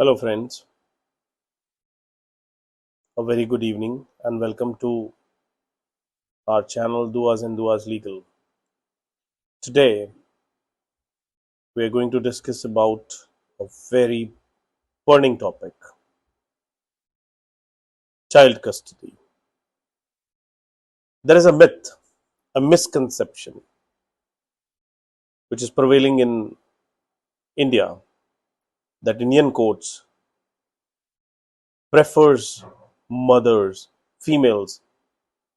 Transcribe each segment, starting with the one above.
Hello, friends. A very good evening, and welcome to our channel Duasnduas Legal. Today, we are going to discuss about a very burning topic: child custody. There is a myth, a misconception, which is prevailing in India that Indian courts prefers mothers, females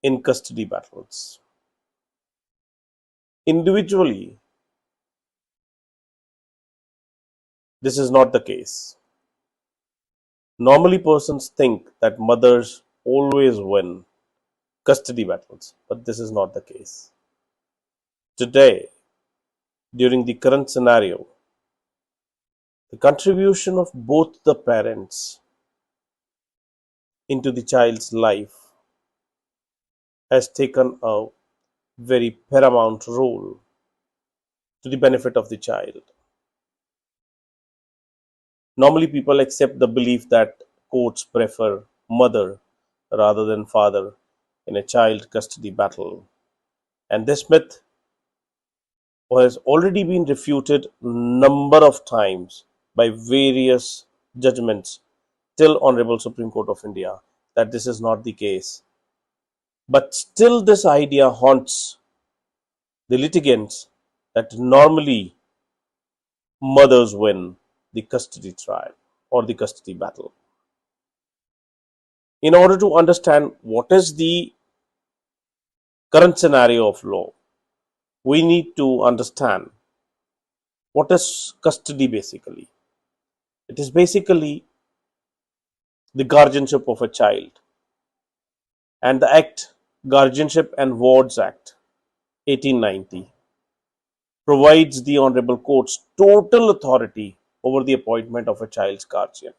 in custody battles. Individually, this is not the case. Normally, persons think that mothers always win custody battles, but this is not the case. Today, during the current scenario, the contribution of both the parents into the child's life has taken a very paramount role to the benefit of the child. Normally, people accept the belief that courts prefer mother rather than father in a child custody battle, and this myth has already been refuted number of times by various judgments till Honorable Supreme Court of India that this is not the case. But still this idea haunts the litigants that normally mothers win the custody trial or the custody battle. In order to understand what is the current scenario of law, we need to understand what is custody basically. It is basically the guardianship of a child, and the Act, Guardianship and Wards Act 1890, provides the Honorable Court's total authority over the appointment of a child's guardian,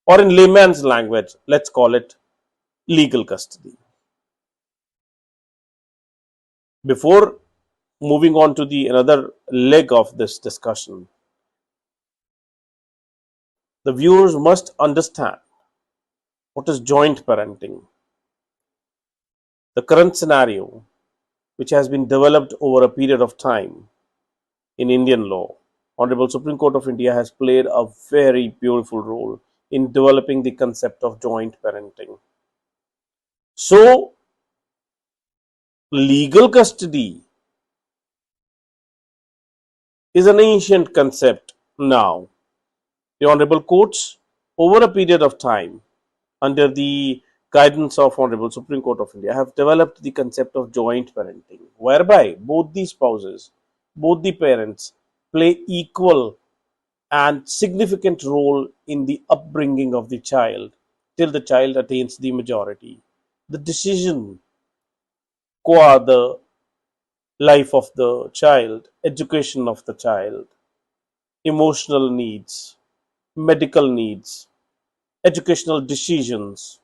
or in layman's language, let's call it legal custody. Before moving on to the another leg of this discussion, the viewers must understand what is joint parenting. The current scenario, which has been developed over a period of time in Indian law, Honorable Supreme Court of India has played a very beautiful role in developing the concept of joint parenting. So, legal custody is an ancient concept now. The Honorable Courts, over a period of time, under the guidance of Honorable Supreme Court of India, have developed the concept of joint parenting, whereby both the spouses, both the parents play equal and significant role in the upbringing of the child till the child attains the majority. The decision qua the life of the child, education of the child, emotional needs, medical needs, educational decisions,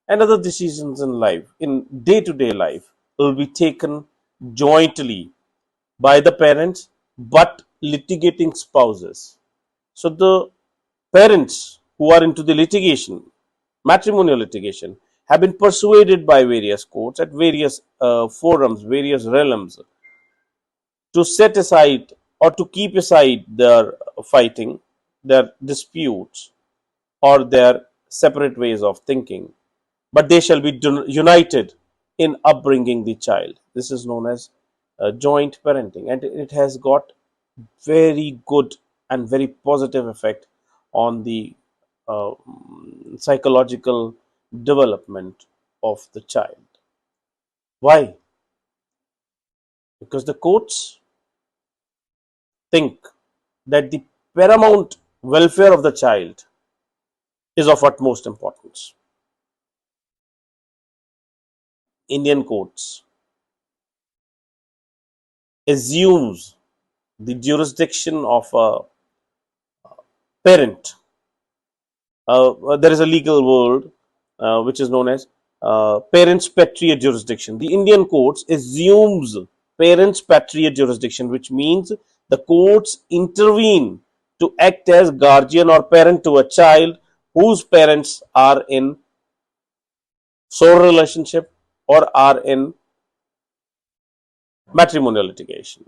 and other decisions in life, in day to day life, will be taken jointly by the parents but litigating spouses. So, the parents who are into the litigation, matrimonial litigation, have been persuaded by various courts at various forums, various realms, to set aside or to keep aside their fighting, their disputes, or their separate ways of thinking, but they shall be united in upbringing the child. This is known as joint parenting, and it has got very good and very positive effect on the uh, psychological development of the child. Why? Because the courts think that the paramount welfare of the child is of utmost importance. Indian courts assumes the jurisdiction of a parent. There is a legal word which is known as parents patria jurisdiction. The Indian courts assumes parents patria jurisdiction, which means the courts intervene to act as guardian or parent to a child whose parents are in sole relationship or are in matrimonial litigation.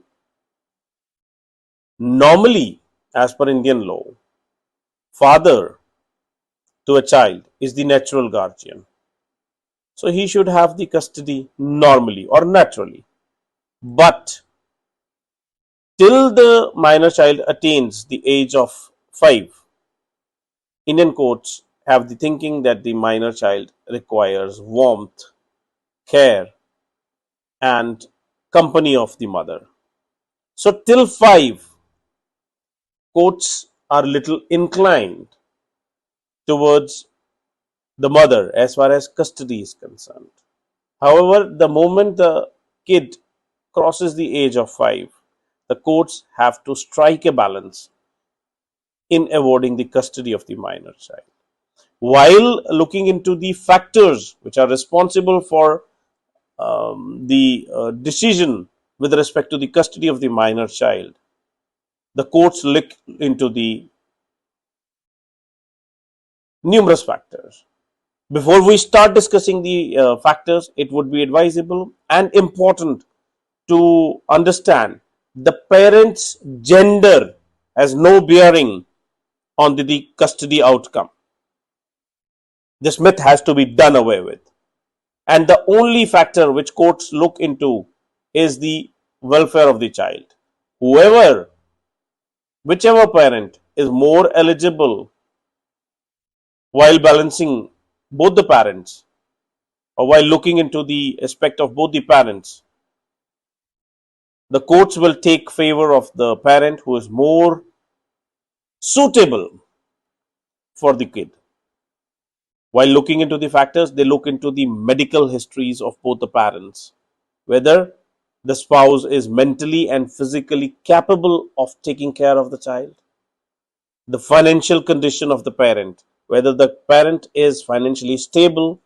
Normally, as per Indian law, father to a child is the natural guardian. So he should have the custody normally or naturally. But till the minor child attains the age of 5, Indian courts have the thinking that the minor child requires warmth, care, and company of the mother. So till 5, courts are little inclined towards the mother as far as custody is concerned. However, the moment the kid crosses the age of 5, the courts have to strike a balance in awarding the custody of the minor child. While looking into the factors which are responsible for the decision with respect to the custody of the minor child, the courts look into the numerous factors. Before we start discussing the factors, it would be advisable and important to understand the parent's gender has no bearing on the custody outcome. This myth has to be done away with. And the only factor which courts look into is the welfare of the child. Whoever, whichever parent is more eligible while balancing both the parents or while looking into the aspect of both the parents, the courts will take favor of the parent who is more suitable for the kid. While looking into the factors, they look into the medical histories of both the parents, whether the spouse is mentally and physically capable of taking care of the child, the financial condition of the parent, whether the parent is financially stable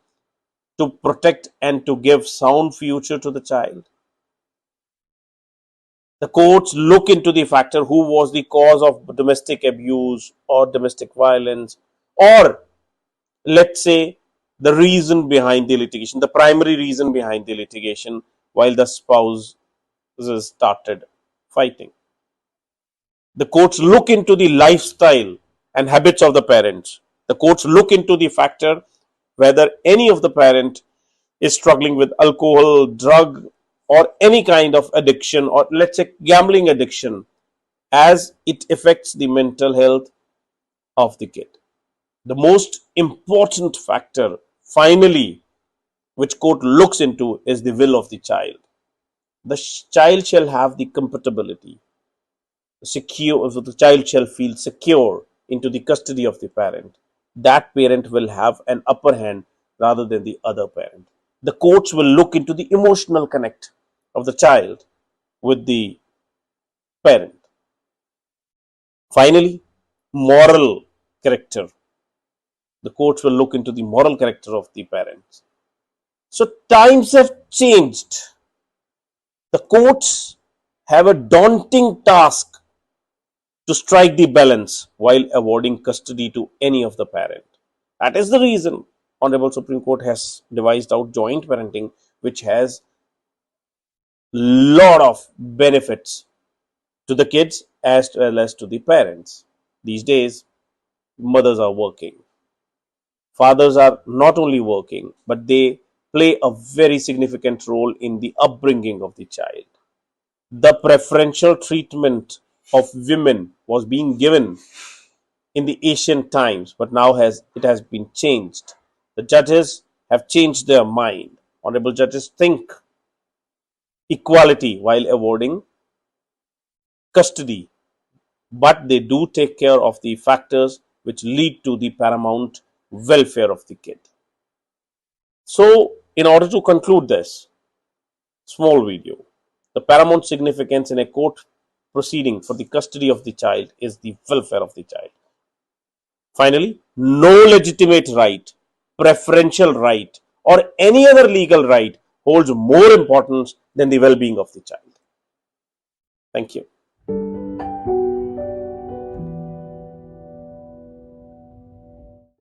to protect and to give sound future to the child. The courts look into the factor who was the cause of domestic abuse or domestic violence, or let's say the reason behind the litigation, the primary reason behind the litigation while the spouse started fighting. The courts look into the lifestyle and habits of the parents. The courts look into the factor whether any of the parent is struggling with alcohol, drug, or any kind of addiction, or let's say gambling addiction, as it affects the mental health of the kid. The most important factor, finally, which court looks into is the will of the child. The child shall have the compatibility, secure, so the child shall feel secure into the custody of the parent. That parent will have an upper hand rather than the other parent. The courts will look into the emotional connect of the child with the parent. Finally, moral character. The courts will look into the moral character of the parents. So times have changed. The courts have a daunting task to strike the balance while awarding custody to any of the parent. That is the reason Honorable Supreme Court has devised out joint parenting, which has lot of benefits to the kids as well as to the parents. These days, mothers are working. Fathers are not only working, but they play a very significant role in the upbringing of the child. The preferential treatment of women was being given in the ancient times, but now it has been changed. The judges have changed their mind. Honorable judges think equality while awarding custody, but they do take care of the factors which lead to the paramount welfare of the kid. So, in order to conclude this small video, the paramount significance in a court proceeding for the custody of the child is the welfare of the child. Finally, no legitimate right, preferential right, or any other legal right holds more importance than the well being of the child. Thank you.